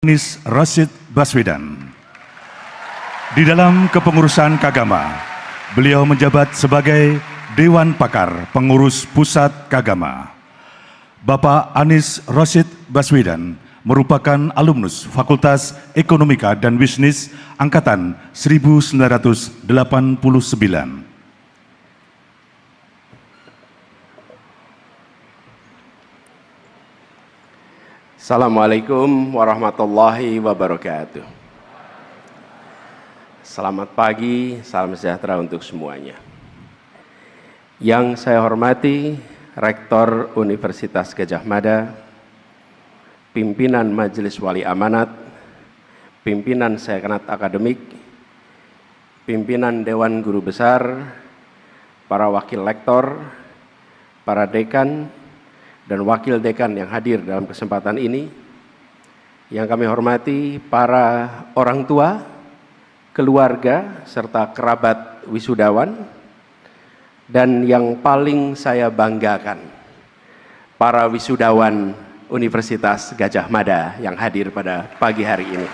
Anies Rashid Baswedan. Di dalam kepengurusan Kagama, beliau menjabat sebagai Dewan Pakar Pengurus Pusat Kagama. Bapak Anies Rashid Baswedan merupakan alumnus Fakultas Ekonomika dan Bisnis Angkatan 1989. Assalamualaikum warahmatullahi wabarakatuh. Selamat pagi, salam sejahtera untuk semuanya. Yang saya hormati Rektor Universitas Gadjah Mada, pimpinan Majelis Wali Amanat, pimpinan Senat Akademik, pimpinan Dewan Guru Besar, para wakil lektor, para dekan, dan wakil dekan yang hadir dalam kesempatan ini, yang kami hormati para orang tua, keluarga, serta kerabat wisudawan, dan yang paling saya banggakan, para wisudawan Universitas Gadjah Mada yang hadir pada pagi hari ini.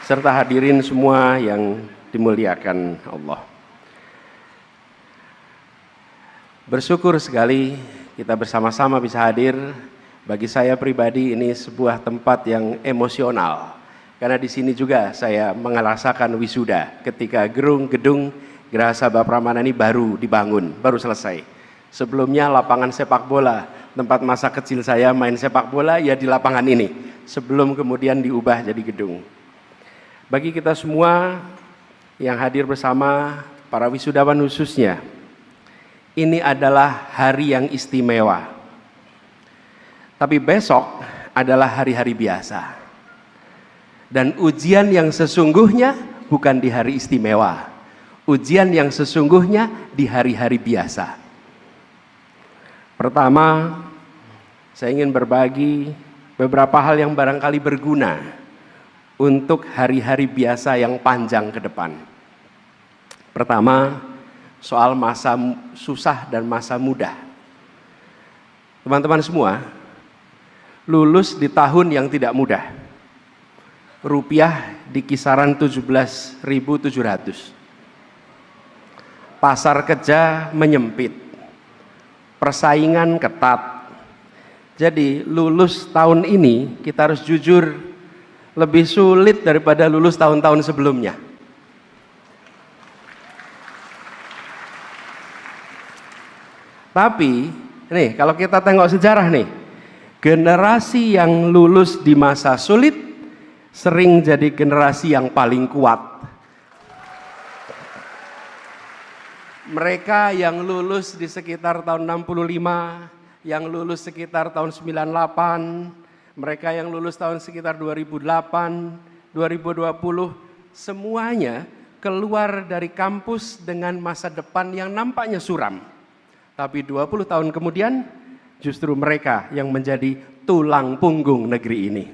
Serta hadirin semua yang dimuliakan Allah. Bersyukur sekali kita bersama-sama bisa hadir. Bagi saya pribadi ini sebuah tempat yang emosional. Karena di sini juga saya merasakan wisuda ketika gedung Geraha Sabah Pramana ini baru dibangun, baru selesai. Sebelumnya lapangan sepak bola, tempat masa kecil saya main sepak bola ya di lapangan ini. Sebelum kemudian diubah jadi gedung. Bagi kita semua yang hadir bersama, para wisudawan khususnya, ini adalah hari yang istimewa. Tapi besok adalah hari-hari biasa. Dan ujian yang sesungguhnya bukan di hari istimewa. Ujian yang sesungguhnya di hari-hari biasa. Pertama, saya ingin berbagi beberapa hal yang barangkali berguna untuk hari-hari biasa yang panjang ke depan. Pertama, soal masa susah dan masa mudah. Teman-teman semua, lulus di tahun yang tidak mudah. Rupiah di kisaran 17.700. Pasar kerja menyempit. Persaingan ketat. Jadi lulus tahun ini kita harus jujur lebih sulit daripada lulus tahun-tahun sebelumnya. Tapi, nih kalau kita tengok sejarah nih, generasi yang lulus di masa sulit sering jadi generasi yang paling kuat. Mereka yang lulus di sekitar tahun 65, yang lulus sekitar tahun 98, mereka yang lulus tahun sekitar 2008, 2020, semuanya keluar dari kampus dengan masa depan yang nampaknya suram. Tapi 20 tahun kemudian justru mereka yang menjadi tulang punggung negeri ini.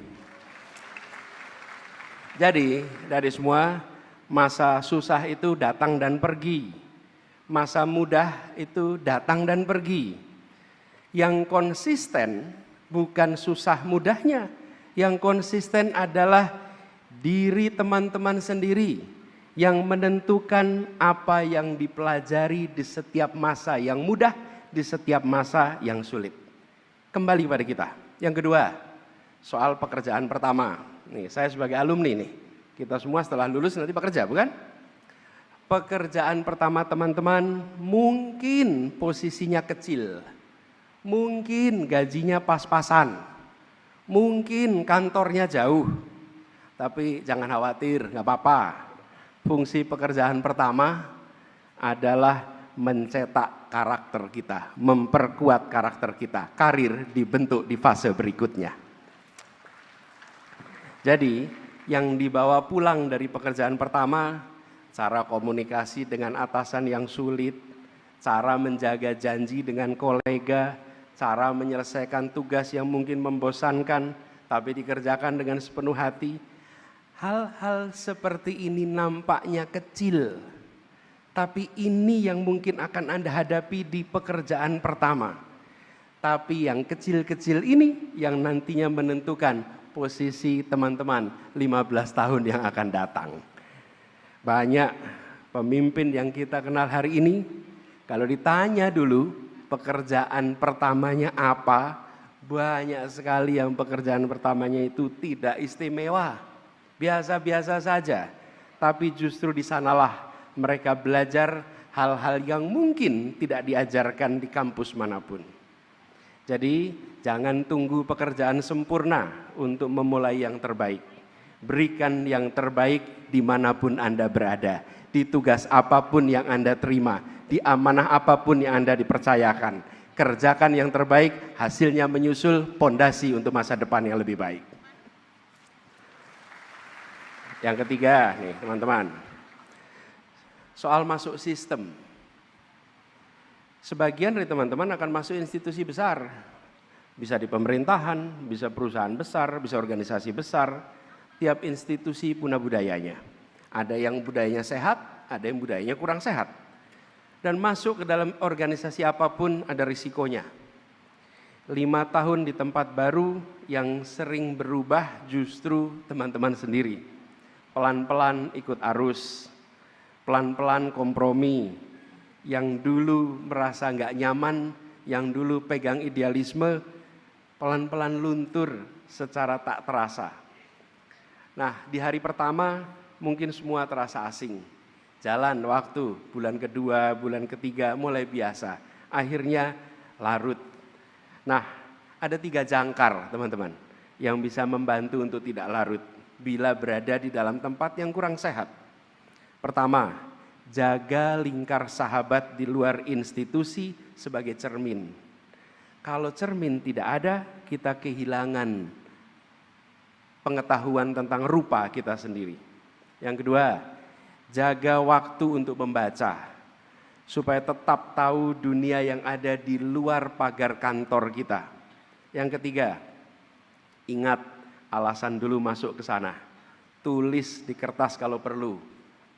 Jadi dari semua, masa susah itu datang dan pergi. Masa mudah itu datang dan pergi. Yang konsisten bukan susah mudahnya. Yang konsisten adalah diri teman-teman sendiri yang menentukan apa yang dipelajari di setiap masa yang mudah, di setiap masa yang sulit. Kembali pada kita. Yang kedua, soal pekerjaan pertama. Nih, saya sebagai alumni nih, kita semua setelah lulus nanti bekerja, bukan? Pekerjaan pertama teman-teman mungkin posisinya kecil, mungkin gajinya pas-pasan, mungkin kantornya jauh. Tapi jangan khawatir, nggak apa-apa. Fungsi pekerjaan pertama adalah mencetak karakter kita, memperkuat karakter kita. Karir dibentuk di fase berikutnya. Jadi, yang dibawa pulang dari pekerjaan pertama, cara komunikasi dengan atasan yang sulit, cara menjaga janji dengan kolega, cara menyelesaikan tugas yang mungkin membosankan, tapi dikerjakan dengan sepenuh hati. Hal-hal seperti ini nampaknya kecil, tapi ini yang mungkin akan Anda hadapi di pekerjaan pertama. Tapi yang kecil-kecil ini yang nantinya menentukan posisi teman-teman 15 tahun yang akan datang. Banyak pemimpin yang kita kenal hari ini, kalau ditanya dulu pekerjaan pertamanya apa, banyak sekali yang pekerjaan pertamanya itu tidak istimewa, biasa-biasa saja. Tapi justru di sanalah mereka belajar hal-hal yang mungkin tidak diajarkan di kampus manapun. Jadi jangan tunggu pekerjaan sempurna untuk memulai yang terbaik. Berikan yang terbaik dimanapun Anda berada, di tugas apapun yang Anda terima, di amanah apapun yang Anda dipercayakan. Kerjakan yang terbaik, hasilnya menyusul pondasi untuk masa depan yang lebih baik. Yang ketiga nih teman-teman, soal masuk sistem. Sebagian dari teman-teman akan masuk institusi besar, bisa di pemerintahan, bisa perusahaan besar, bisa organisasi besar. Tiap institusi punya budayanya. Ada yang budayanya sehat, ada yang budayanya kurang sehat. Dan masuk ke dalam organisasi apapun ada risikonya. 5 tahun di tempat baru yang sering berubah justru teman-teman sendiri. Pelan-pelan ikut arus, pelan-pelan kompromi. Yang dulu merasa nggak nyaman, yang dulu pegang idealisme, pelan-pelan luntur secara tak terasa. Nah, di hari pertama mungkin semua terasa asing. Jalan waktu, bulan kedua, bulan ketiga mulai biasa. Akhirnya larut. Nah, ada 3 jangkar teman-teman yang bisa membantu untuk tidak larut bila berada di dalam tempat yang kurang sehat. Pertama, jaga lingkar sahabat di luar institusi sebagai cermin. Kalau cermin tidak ada, kita kehilangan pengetahuan tentang rupa kita sendiri. Yang kedua, jaga waktu untuk membaca, supaya tetap tahu dunia yang ada di luar pagar kantor kita. Yang ketiga, ingat alasan dulu masuk ke sana. Tulis di kertas kalau perlu.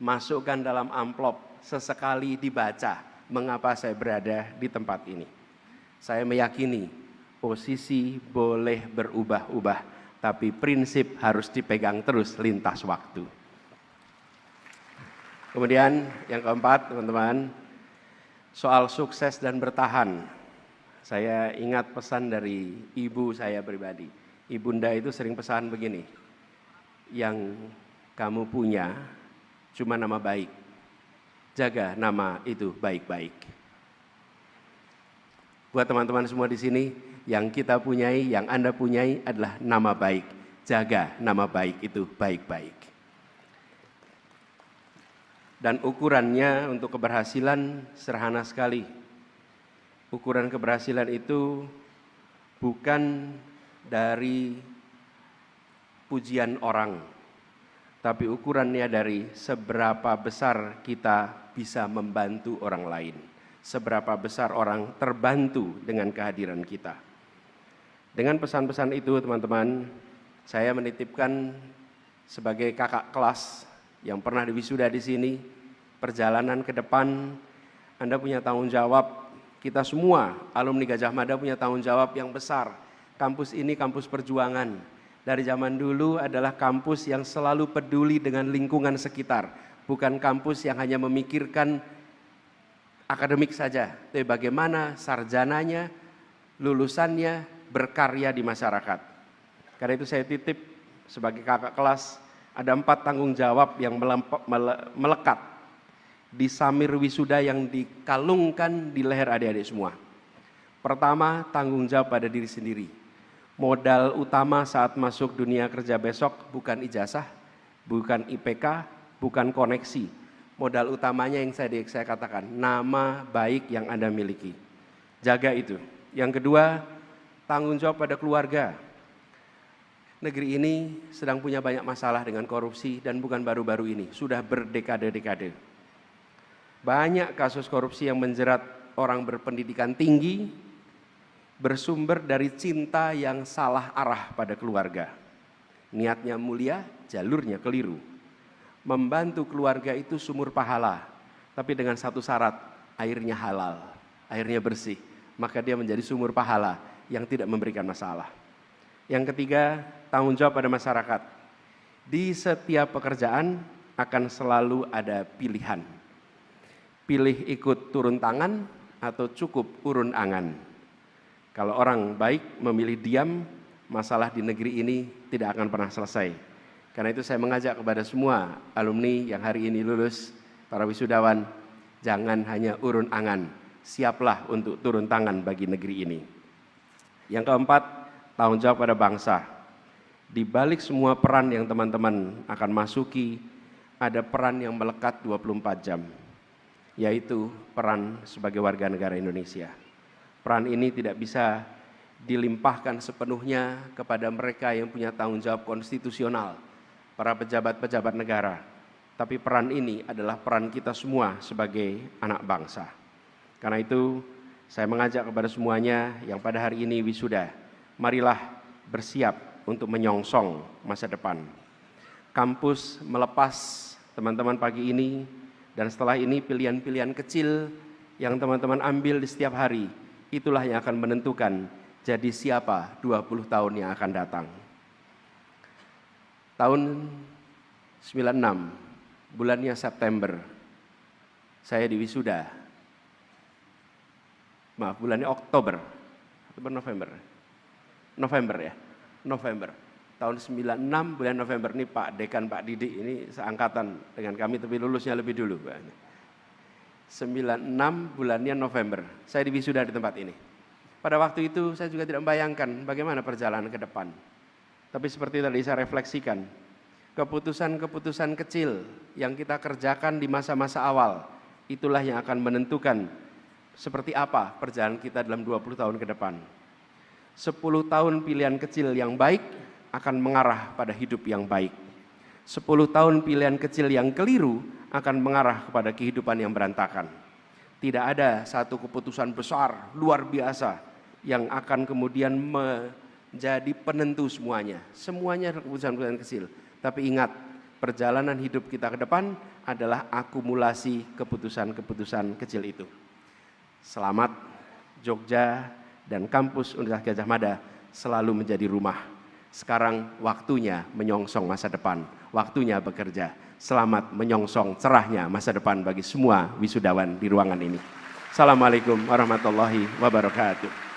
Masukkan dalam amplop, sesekali dibaca mengapa saya berada di tempat ini. Saya meyakini posisi boleh berubah-ubah, tapi prinsip harus dipegang terus lintas waktu. Kemudian yang keempat teman-teman, soal sukses dan bertahan. Saya ingat pesan dari ibu saya pribadi. Ibunda itu sering pesan begini, yang kamu punya cuma nama baik, jaga nama itu baik-baik. Buat teman-teman semua di sini, yang kita punyai, yang Anda punyai adalah nama baik. Jaga nama baik itu baik-baik. Dan ukurannya untuk keberhasilan sederhana sekali. Ukuran keberhasilan itu bukan dari pujian orang, tapi ukurannya dari seberapa besar kita bisa membantu orang lain. Seberapa besar orang terbantu dengan kehadiran kita. Dengan pesan-pesan itu teman-teman, saya menitipkan sebagai kakak kelas yang pernah diwisuda di sini, perjalanan ke depan Anda punya tanggung jawab, kita semua alumni Gajah Mada punya tanggung jawab yang besar. Kampus ini kampus perjuangan. Dari zaman dulu adalah kampus yang selalu peduli dengan lingkungan sekitar. Bukan kampus yang hanya memikirkan akademik saja, tapi bagaimana sarjananya, lulusannya berkarya di masyarakat. Karena itu saya titip sebagai kakak kelas, ada 4 tanggung jawab yang melekat di samir wisuda yang dikalungkan di leher adik-adik semua. Pertama, tanggung jawab pada diri sendiri. Modal utama saat masuk dunia kerja besok bukan ijazah, bukan IPK, bukan koneksi. Modal utamanya yang saya katakan, nama baik yang Anda miliki. Jaga itu. Yang kedua, tanggung jawab pada keluarga. Negeri ini sedang punya banyak masalah dengan korupsi dan bukan baru-baru ini, sudah berdekade-dekade. Banyak kasus korupsi yang menjerat orang berpendidikan tinggi, bersumber dari cinta yang salah arah pada keluarga. Niatnya mulia, jalurnya keliru. Membantu keluarga itu sumur pahala, tapi dengan satu syarat, airnya halal, airnya bersih. maka dia menjadi sumur pahala yang tidak memberikan masalah. Yang ketiga, tanggung jawab pada masyarakat. Di setiap pekerjaan akan selalu ada pilihan. Pilih ikut turun tangan atau cukup urun angan. Kalau orang baik memilih diam, masalah di negeri ini tidak akan pernah selesai. Karena itu saya mengajak kepada semua alumni yang hari ini lulus, para wisudawan, jangan hanya urun angan, siaplah untuk turun tangan bagi negeri ini. Yang keempat, tanggung jawab pada bangsa. Di balik semua peran yang teman-teman akan masuki, ada peran yang melekat 24 jam, yaitu peran sebagai warga negara Indonesia. Peran ini tidak bisa dilimpahkan sepenuhnya kepada mereka yang punya tanggung jawab konstitusional, para pejabat-pejabat negara. Tapi peran ini adalah peran kita semua sebagai anak bangsa. Karena itu, saya mengajak kepada semuanya yang pada hari ini wisuda, marilah bersiap untuk menyongsong masa depan. Kampus melepas teman-teman pagi ini, dan setelah ini pilihan-pilihan kecil yang teman-teman ambil di setiap hari, itulah yang akan menentukan jadi siapa 20 tahun yang akan datang. Tahun 96, bulannya September, saya di wisuda. Maaf, bulannya Oktober November ya. November tahun 96 bulan November. Ini Pak Dekan, Pak Didik ini seangkatan dengan kami tapi lulusnya lebih dulu. 96 bulannya November, saya di wisuda di tempat ini. Pada waktu itu saya juga tidak membayangkan bagaimana perjalanan ke depan. Tapi seperti tadi saya refleksikan, keputusan-keputusan kecil yang kita kerjakan di masa-masa awal, itulah yang akan menentukan seperti apa perjalanan kita dalam 20 tahun ke depan. 10 tahun pilihan kecil yang baik akan mengarah pada hidup yang baik. 10 tahun pilihan kecil yang keliru akan mengarah kepada kehidupan yang berantakan. Tidak ada satu keputusan besar, luar biasa, yang akan kemudian menjadi penentu semuanya. Semuanya adalah keputusan-keputusan kecil. Tapi ingat, perjalanan hidup kita ke depan adalah akumulasi keputusan-keputusan kecil itu. Selamat, Jogja dan kampus Universitas Gadjah Mada selalu menjadi rumah. Sekarang waktunya menyongsong masa depan, waktunya bekerja. Selamat menyongsong cerahnya masa depan bagi semua wisudawan di ruangan ini. Assalamualaikum warahmatullahi wabarakatuh.